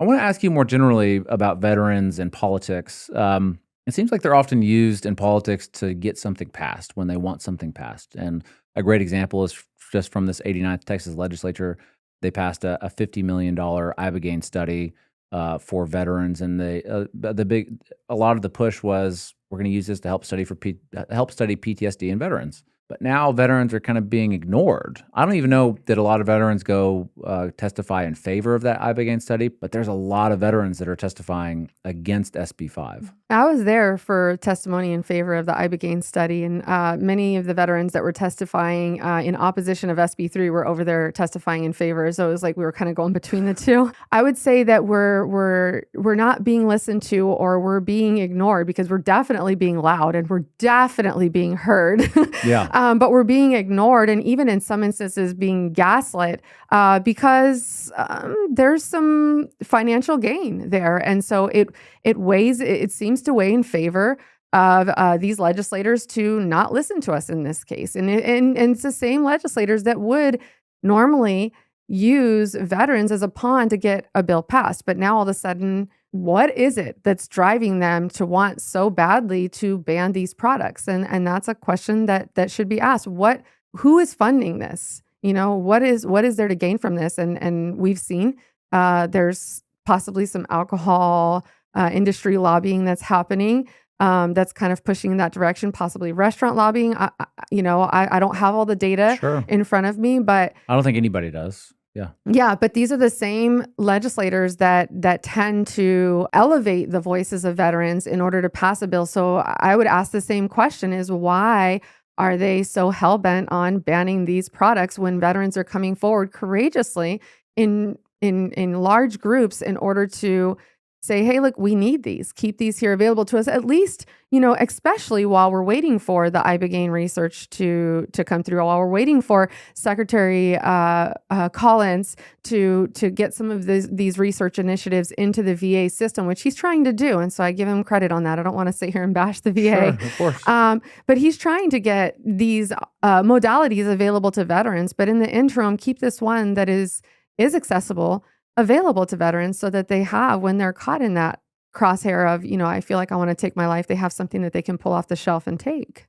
I want to ask you more generally about veterans and politics. It seems like they're often used in politics to get something passed when they want something passed. And a great example is just from this 89th Texas legislature. They passed a $50 million Ibogaine study for veterans, and a lot of the push was we're going to use this to help help study PTSD in veterans. But now veterans are kind of being ignored. I don't even know that a lot of veterans go testify in favor of that Ibogaine study, but there's a lot of veterans that are testifying against SB5. I was there for testimony in favor of the Ibogaine study, and many of the veterans that were testifying in opposition of SB3 were over there testifying in favor. So it was like we were kind of going between the two. I would say that we're not being listened to, or we're being ignored, because we're definitely being loud and we're definitely being heard. Yeah. But we're being ignored, and even in some instances being gaslit because there's some financial gain there, and so it seems to weigh in favor of these legislators to not listen to us in this case, and it's the same legislators that would normally use veterans as a pawn to get a bill passed, but now all of a sudden, what is it that's driving them to want so badly to ban these products? And that's a question that should be asked. Who is funding this? What is there to gain from this? And we've seen there's possibly some alcohol industry lobbying that's happening. That's kind of pushing in that direction, possibly restaurant lobbying. I don't have all the data in front of me, but I don't think anybody does. Yeah. Yeah, but these are the same legislators that tend to elevate the voices of veterans in order to pass a bill. So I would ask the same question: is why are they so hell-bent on banning these products when veterans are coming forward courageously in large groups in order to say, hey, look, we need these. Keep these here available to us, at least, especially while we're waiting for the Ibogaine research to come through, while we're waiting for Secretary Collins to get some of these research initiatives into the VA system, which he's trying to do. And so I give him credit on that. I don't want to sit here and bash the VA. Sure, of course. But he's trying to get these modalities available to veterans. But in the interim, keep this one that is accessible available to veterans, so that they have, when they're caught in that crosshair of, I feel like I want to take my life, they have something that they can pull off the shelf and take.